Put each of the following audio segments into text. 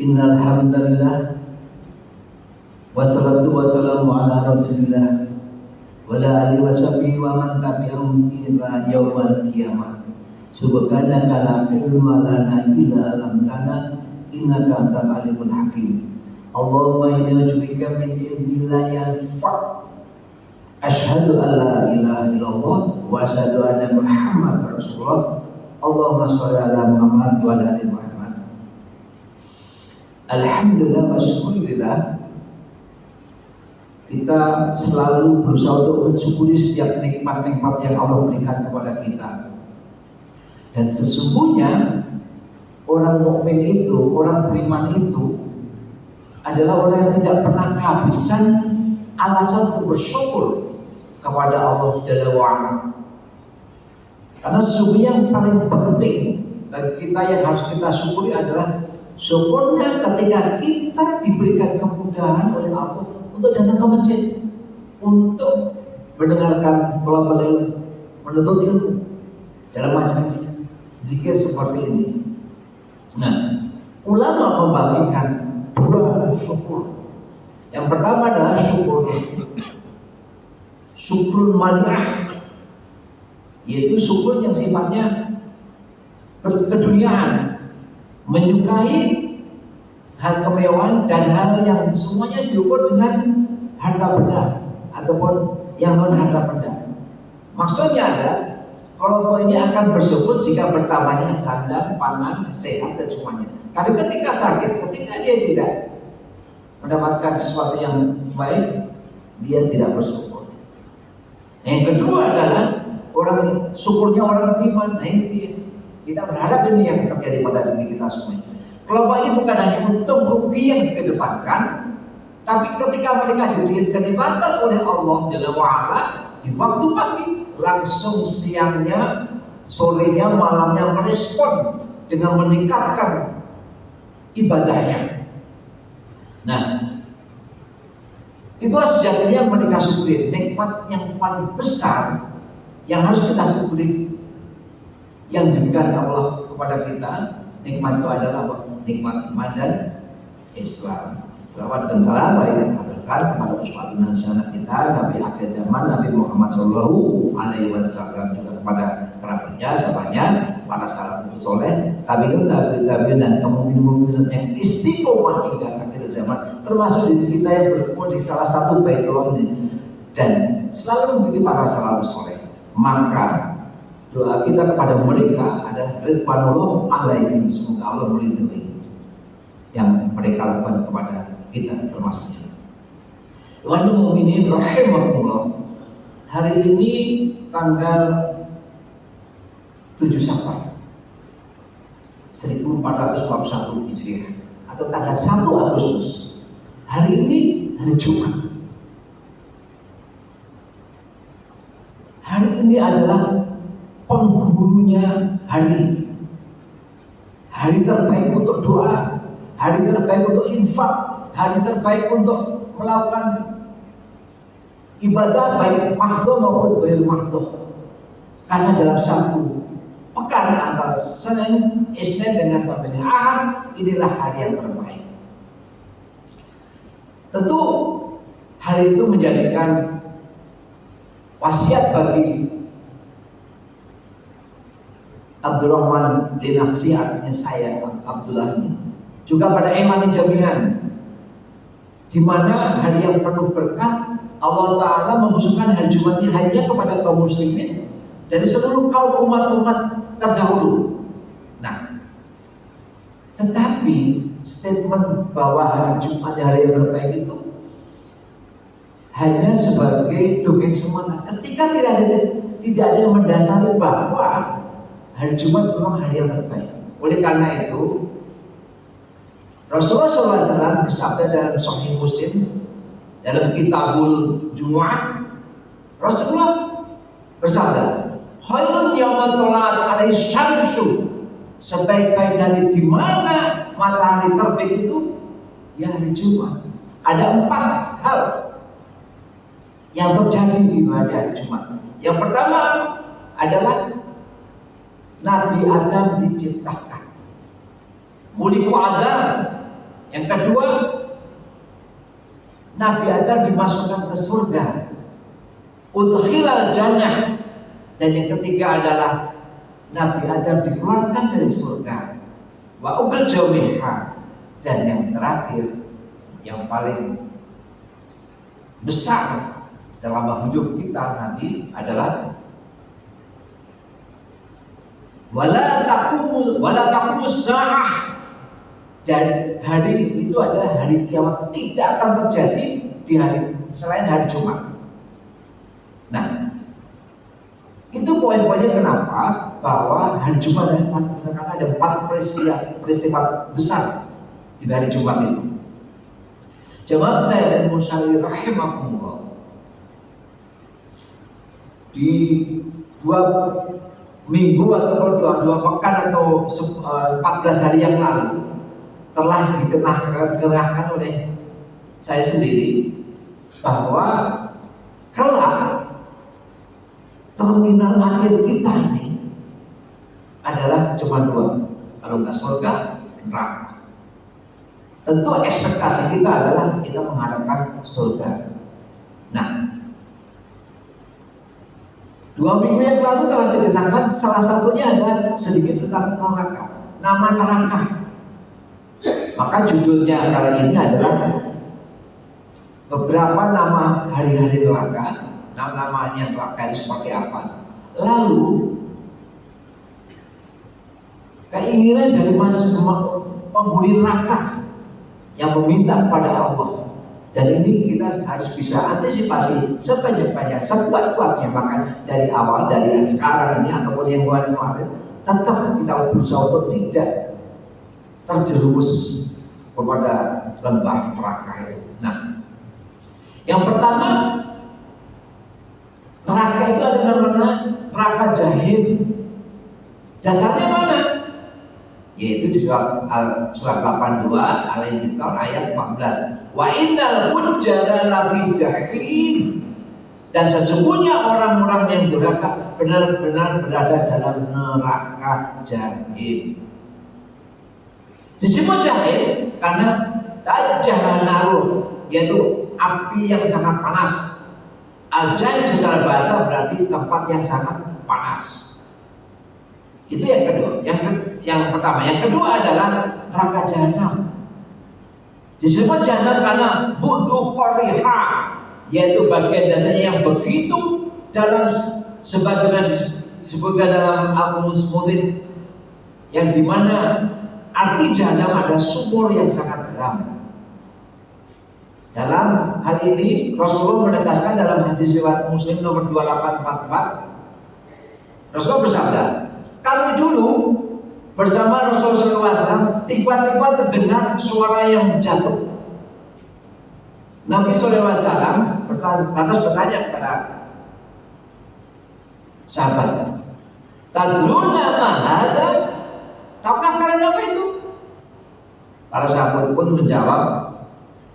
Innal hamdalillah wassalatu wassalamu ala Rasulillah wa ala alihi washabihi wa man tabi'ahum ila yaumil qiyamah. Subhanaka la ilma lana illa 'allamtana innaka antal alimul hakim. Allahumma inni a'udzubika min ilmin la yanfa'. Asyhadu an la ilaha illallah wa asyhadu anna Muhammadar Rasulullah. Allahumma shalli ala Muhammad wa ala ali Muhammad. Alhamdulillah wa syukurillah, kita selalu berusaha untuk mensyukuri setiap nikmat-nikmat yang Allah berikan kepada kita. Dan sesungguhnya orang mukmin itu, orang beriman itu adalah orang yang tidak pernah kehabisan alasan untuk bersyukur kepada Allah Jalla wa'ala. Karena sesungguhnya yang paling penting bagi kita yang harus kita syukuri adalah syukurnya ketika kita diberikan kemudahan oleh Allah untuk datang ke masjid, untuk mendengarkan thalabul ilm, menuntut ilmu dalam majelis zikir seperti ini. Nah, ulama membagikan dua syukur. Yang pertama adalah syukur mani'ah, yaitu syukur yang sifatnya berkeduniaan, menyukai hal kemewahan dan hal yang semuanya diukur dengan harta benda ataupun yang non harta benda. Maksudnya adalah kelompok ini akan bersyukur jika bertambahnya sandang, pangan, sehat dan semuanya. Tapi ketika sakit, ketika dia tidak mendapatkan sesuatu yang baik, dia tidak bersyukur. Yang kedua adalah orang syukurnya orang beriman. Nah ini dia. Kita berharap ini yang terjadi pada diri kita semuanya. Kelompok ini bukan hanya untung rugi yang dikedepankan, tapi ketika mereka diberi kenikmatan oleh Allah Jalla wa'ala di waktu pagi, langsung siangnya, sorenya, malamnya merespon dengan meningkatkan ibadahnya. Nah, itulah sejatinya mereka syukuri. Nikmat yang paling besar yang harus kita syukuri yang diberikan Allah kepada kita, nikmat itu adalah apa? Nikmat iman dan Islam. Selawat dan salam mari kita haturkan kepada uswatun hasanah kita, Nabi akhir zaman, Nabi Muhammad Shallallahu Alaihi Wasallam, juga kepada kerabatnya, sahabatnya, para salafus soleh, tabi'in dan kaum mukminin yang istiqomah hingga akhir zaman, termasuk diri kita yang berkumpul di salah satu Baitullah ini dan selalu mengikuti para salafus soleh. Maka doa kita kepada mereka adalah ridwanullah alaihim, semoga Allah melindungi yang mereka lakukan kepada kita termasuknya. Tuhan mukminin rahimahullah, hari ini tanggal 7 Safar 1441 Hijriah atau tanggal 1 Agustus. Hari ini hari Jumat. Hari ini adalah penghulunya hari terbaik untuk doa, hari terbaik untuk infak, hari terbaik untuk melakukan ibadah baik mahdhah maupun ghair mahdhah. Karena dalam satu pekan antara Senin, Isnin dengan sampai Ahad, inilah hari yang terbaik. Tentu hal itu menjadikan wasiat bagi Abdurrahman linafsi, artinya saya Abdullah ini, juga pada imani jami'an, di mana hari yang penuh berkah Allah Ta'ala mengkhususkan hari Jumat ini hanya kepada kaum muslimin dari seluruh kaum umat-umat terdahulu. Nah, tetapi statement bahwa hari Jumat hari yang terbaik itu hanya sebagai dongeng semata, ketika tidak ada yang mendasari bahwa hari Jumat memang hari yang terbaik. Oleh karena itu, Rasulullah SAW bersabda dalam Sahih Muslim, dalam Kitabul Jumu'ah, Rasulullah bersabda, khairun yawma talat alaihi syamsu, sebaik-baik dari di mana matahari terbit itu ya hari Jumat. Ada 4 hal yang terjadi di hari Jumat. Yang pertama adalah Nabi Adam diciptakan. Khuliqu Adam Yang kedua, Nabi Adam dimasukkan ke surga. Udkhilal jannah. Dan yang ketiga adalah Nabi Adam dikeluarkan dari surga. Wa ukhrijah minha. Dan yang terakhir, yang paling besar selama hidup kita nanti adalah wala taqumus sa'ah. Dan hari itu adalah hari kiamat, tidak akan terjadi di hari selain hari Jumat. Nah, itu poin-poinnya kenapa bahwa hari Jumat misalkan ada 4 peristiwa besar di hari Jumat itu. Jemaah dan musallin rahimakumullah. Di 2 minggu atau 2 pekan atau 14 hari yang lalu telah dikenahkan oleh saya sendiri bahwa kelak terminal akhir kita ini adalah cuma 2, kalau nggak surga, neraka. Tentu ekspektasi kita adalah kita mengharapkan surga. Nah, 2 minggu yang lalu telah dikatakan salah satunya adalah sedikit tentang neraka, nama neraka. Maka judulnya kali ini adalah beberapa nama hari-hari neraka, namanya neraka itu seperti apa. Lalu keinginan dari penghuni neraka yang meminta kepada Allah. Dan ini kita harus bisa antisipasi sebanyak-banyak, sekuat-kuatnya. Maka dari awal, dari yang sekarang ini ataupun yang kemarin, tetap kita berusaha untuk tidak terjerumus kepada lembah neraka itu. Nah, yang pertama, neraka itu ada namanya neraka jahim. Dasarnya mana? Yaitu di surat 82 Al-Infitar ayat 14. Wa innal fujjara lafi jahim. Dan sesungguhnya orang-orang yang durhaka benar-benar berada dalam neraka jahim. Disebut jahim karena jahannaru, yaitu api yang sangat panas. Al-jahim secara bahasa berarti tempat yang sangat panas. Itu yang kedua. Yang pertama. Yang kedua adalah neraka jahanam. Disebut jahanam karena budu qoriha, yaitu bagian dasarnya yang begitu dalam, sebagaimana disebutkan dalam Al-Qumus Mufid, yang dimana arti jahanam ada sumur yang sangat dalam. Dalam hal ini Rasulullah menegaskan dalam hadis riwayat Muslim nomor 2844, Rasulullah bersabda, kami dulu bersama Rasulullah SAW tiba-tiba terdengar suara yang jatuh. Nabi SAW lantas bertanya kepada sahabat, tadruna ma hada? Tahukah kalian apa itu? Para sahabat pun menjawab,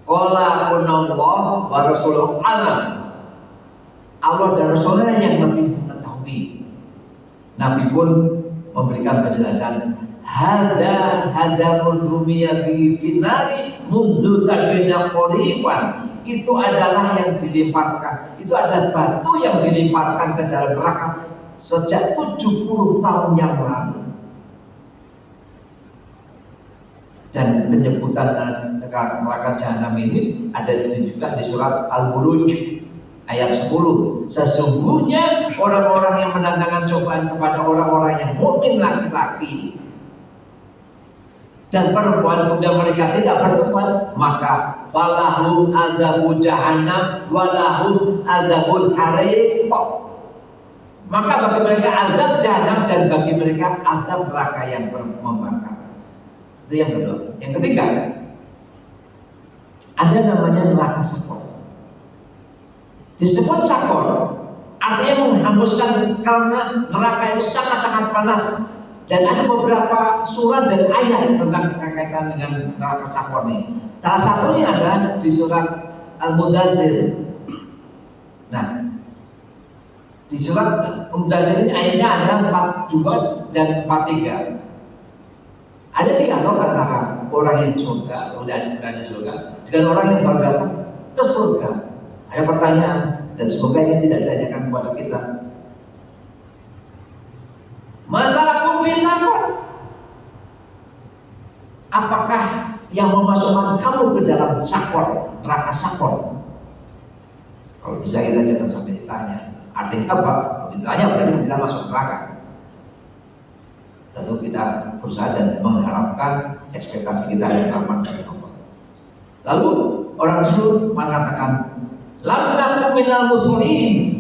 qala kunallah wa rasulullah alam. Allah dan Rasulnya yang lebih mengetahui. Nabi pun memberikan penjelasan, hada hajarul rumiya bi finari munzu sabina qorifan. Itu adalah yang dilemparkan, itu adalah batu yang dilemparkan ke dalam neraka sejak 70 tahun yang lalu. Dan penyebutan neraka jahanam ini ada juga di surat Al-Buruj ayat 10. Sesungguhnya orang-orang yang mendatangkan cobaan kepada orang-orang yang mukmin laki-laki dan perempuan, kemudian mereka tidak bertobat, maka falahum adzabul jahannam walahum adzabul hariq. Maka bagi mereka azab jahanam dan bagi mereka azab neraka yang membakar. Itu yang kedua. Yang ketiga, ada namanya neraka sakor. Disebut sakor artinya menghanguskan karena neraka itu sangat-sangat panas. Dan ada beberapa surat dan ayat tentang kaitan dengan neraka sakor ini. Salah satunya adalah di surat Al-Mudaththir. Nah, di surat Al-Mudaththir ini ayatnya adalah 42 dan 43. Ada dialog antara orang yang surga, berada surga, dengan orang yang baru datang ke surga. Ada pertanyaan, dan semoga ini tidak ditanyakan kepada kita. Masalah fisakor, apakah yang memasukkan kamu ke dalam sakor, neraka sakor? Kalau bisa kita jangan sampai ditanya. Artinya apa? Kalau ditanya berarti kita masuk neraka. Tentu kita berusaha dan mengharapkan ekspektasi kita yang aman dari Allah. Lalu orang tersebut mengatakan, lam nakum minal muslimin.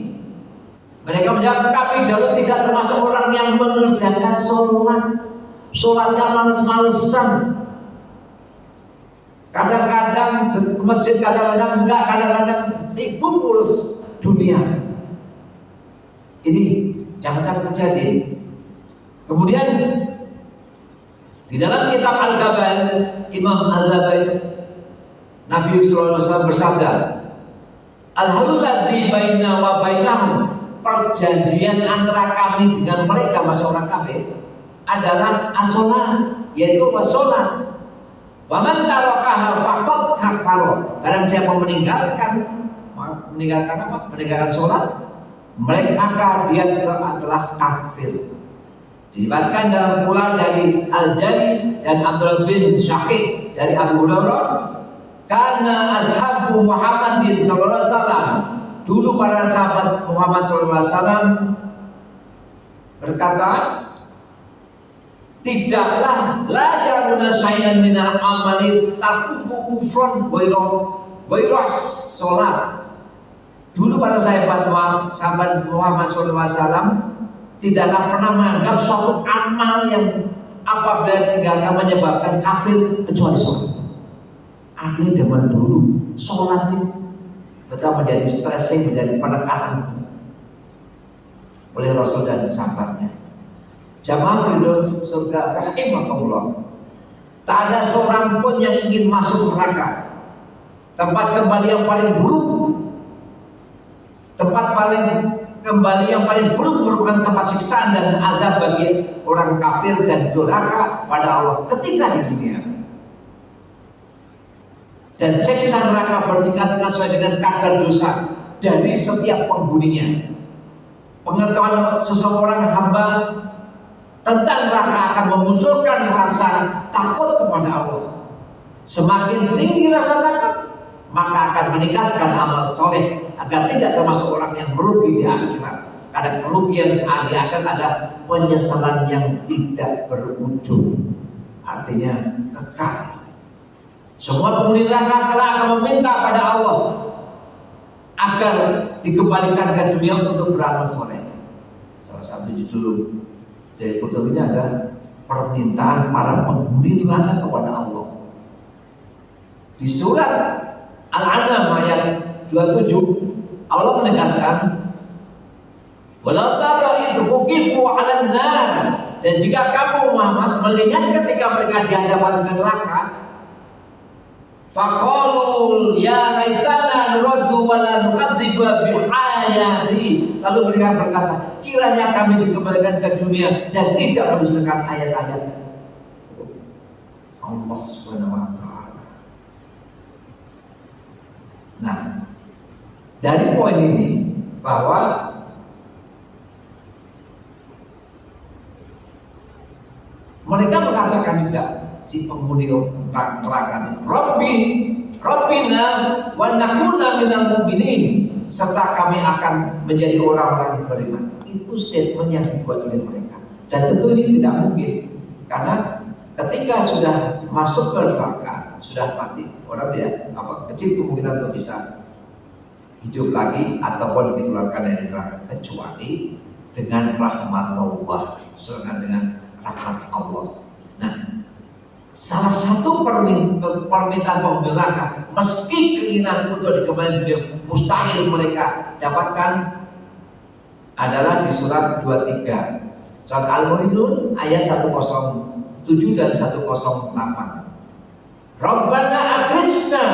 Mereka menjawab, kami dahulu tidak termasuk orang yang mengerjakan sholatnya males-malesan. Kadang-kadang ke masjid, kadang-kadang enggak, kadang-kadang sibuk urus dunia. Ini jangan sampai terjadi. Kemudian di dalam kitab Al-Ghabal, Imam Al-Ghabal, Nabi sallallahu alaihi wasallam bersabda, al-halul ladzi baina wa bainahum, perjanjian antara kami dengan mereka, masuk orang kafir, adalah as-shalah, yaitu sholat. Waman tarakaha faqad kafara. Barang siapa meninggalkan apa? Meninggalkan sholat, maka dia adalah kafir. Diriwayatkan dalam pula dari Al-Jari dan Abdul bin Syakik dari Abu Hurairah, karena ashabu Muhammadin sallallahu alaihi wasallam, dulu para sahabat Muhammad sallallahu alaihi wasallam berkata, tidaklah la yaruna syai'an minal amali taquhu kufran wairos salat. Dulu para sahabat Muhammad sallallahu alaihi wasallam tidaklah pernah menganggap suatu amal yang apabila ditinggalkan menyebabkan kafir kecuali sholat. Artinya zaman dulu sholat ini betul menjadi stressing, menjadi penekanan oleh Rasul dan sahabatnya. Jamaah ridho surga rahimahullah, tak ada seorang pun yang ingin masuk neraka. Tempat kembali yang paling buruk, kembali yang paling buruk merupakan tempat siksaan dan azab bagi orang kafir dan durhaka pada Allah ketika di dunia. Dan siksa neraka bertingkat-tingkat sesuai dengan kadar dosa dari setiap penghuninya. Pengetahuan seseorang hamba tentang neraka akan memunculkan rasa takut kepada Allah. Semakin tinggi rasa takut, maka akan meningkatkan amal soleh agar tidak termasuk orang yang merugi di akhirat. Karena kerugian di akhirat ada penyesalan yang tidak berujung, artinya kekal. Semua penghuni neraka kelak akan meminta pada Allah agar dikembalikan ke dunia untuk beramal soleh. Salah satu judul dari kutub ini ada permintaan para penghuni neraka kepada Allah. Di surat Al-An'am ayat 27 Allah menegaskan, walau tara idh wuqifu 'alan nar, dan jika kamu Muhammad melihat ketika mereka dihadapkan ke neraka, faqalu ya laitana nuraddu wa la nukadziba bi ayati, lalu mereka berkata, kiranya kami dikembalikan ke dunia dan tidak mendustakan ayat-ayat Allah Subhanahu wa taala. Nah, dari poin ini bahwa mereka mengatakan juga si penghuni neraka ini, Rabbina wa nakuna minal mu'minin, serta kami akan menjadi orang-orang yang beriman. Itu statement yang dibuat oleh mereka. Dan tentu ini tidak mungkin, karena ketika sudah masuk ke neraka, sudah mati, orang tidak kecil kemungkinan untuk bisa hidup lagi ataupun dikeluarkan dari neraka, kecuali dengan rahmat Allah, dengan rahmat Allah. Nah, salah satu permintaan penghuni neraka, meski keinginan untuk dikembalikan dunia mustahil mereka dapatkan, adalah di surat 23, surat Al-Mu'minun ayat 107 dan 108. Rabbana akhrijna,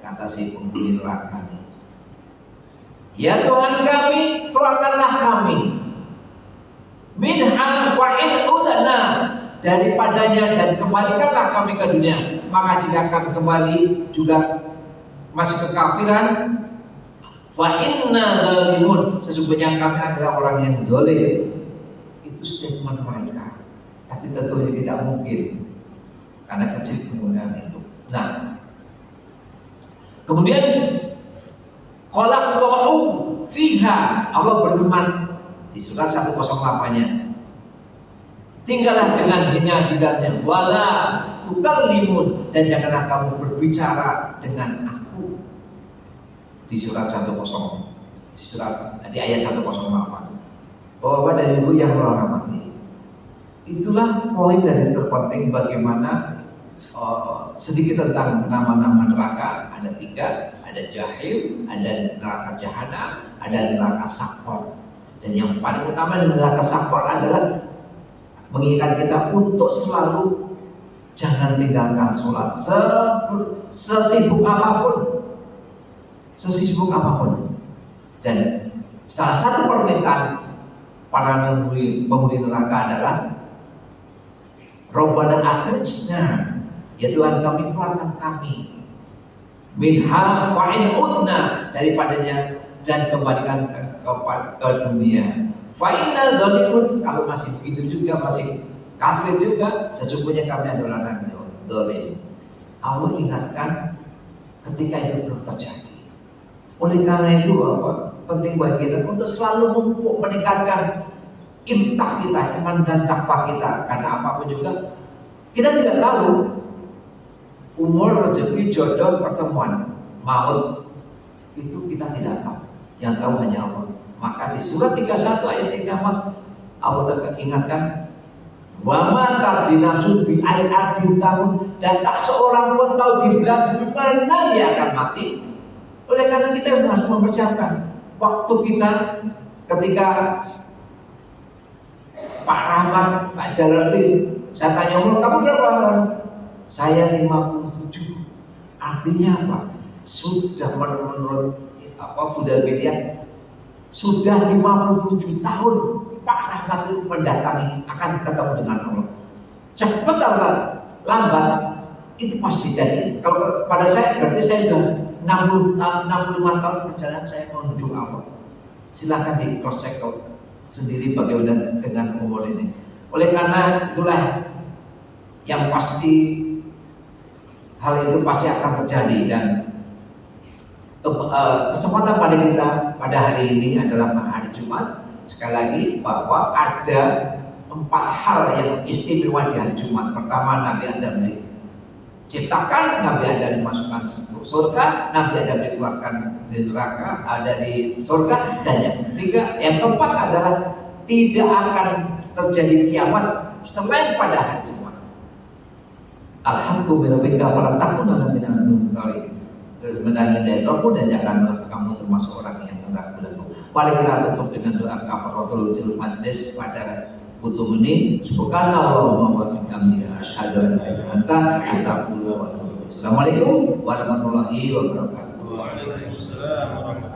kata si penghuni neraka ini, ya Tuhan kami, keluarkanlah kami, minha fa in udna, daripadanya dan kembalikanlah kami ke dunia. Maka jika kami kembali juga masih kekafiran, fa inna zalimun, sesungguhnya kami adalah orang yang zalim. Itu statement mereka. Tapi tentunya tidak mungkin karena kecil kemudian itu. Nah, kemudian kolak so'u fiha, Allah berfirman di surat 108-nya, tinggallah dengan hina di dalamnya, wala tukallimun, dan janganlah kamu berbicara dengan aku. Di surat 10, di ayat 108. Bapak dan Ibu yang rahmati, itulah poin dari terpenting bagaimana sedikit tentang nama-nama neraka. Ada 3, ada jahil, ada neraka jahanam, ada neraka sakor. Dan yang paling utama dari neraka sakor adalah mengingatkan kita untuk selalu jangan tinggalkan sholat sesibuk apapun. Dan salah satu permintaan para penghuni neraka adalah Rabbana akhrijna, ya Tuhan kami, keluarkan kami minha fa'in udna, daripadanya dan kembalikan ke dunia. Fa'inna zalimun, kalau masih begitu juga, masih kafir juga, sesungguhnya kami adalah orang zalim. Allah ingatkan ketika itu belum terjadi. Oleh karena itu penting bagi kita untuk selalu memupuk, meningkatkan infak kita, iman dan takwa kita. Karena apapun juga kita tidak tahu umur, rezeki, jodoh, pertemuan, maut, itu kita tidak tahu. Yang tahu hanya Allah. Maka di surat 31 ayat 34 Allah ingatkan, wa ma tadri nafsun bi ayyi ardin tamut, dan tak seorang pun tahu di bulan mana dia akan mati. Oleh karena kita harus mempersiapkan waktu kita. Ketika Pak Rahmat, Pak Jalarti, saya tanya umur kamu berapa? Saya 57. Artinya apa? Sudah menurut Fudailiyah sudah 57 tahun Pak Rahmat itu mendatangi, akan ketemu dengan Allah. Cepat atau lambat itu pasti jadi. Kalau pada saya berarti saya sudah 65 tahun perjalanan saya menuju Allah. Silakan di cross check sendiri bagaimana dengan umur ini. Oleh karena itulah yang pasti, hal itu pasti akan terjadi. Dan kesempatan pada kita pada hari ini adalah hari Jumat. Sekali lagi bahwa ada 4 hal yang istimewa di hari Jumat. Pertama, Nabi Adam diciptakan, Nabi Adam dimasukkan surga, Nabi Adam dikeluarkan dari neraka, dari surga, dan yang ketiga, yang keempat adalah tidak akan terjadi kiamat selain pada hari Jumat. Alhamdulillah kita para takuna minal mumtarin. Menandai rohku, dan janganlah kamu termasuk orang yang mengaku lagu. Mari kita tutup dengan doa kafaratul majlis pada butuh ini. Subhanallah wa bihamdihi asyhadu an la ilaha illa anta astaghfiruka wa atubu ilaik. Assalamualaikum warahmatullahi wabarakatuh. Waalaikumsalam warahmatullahi wabarakatuh.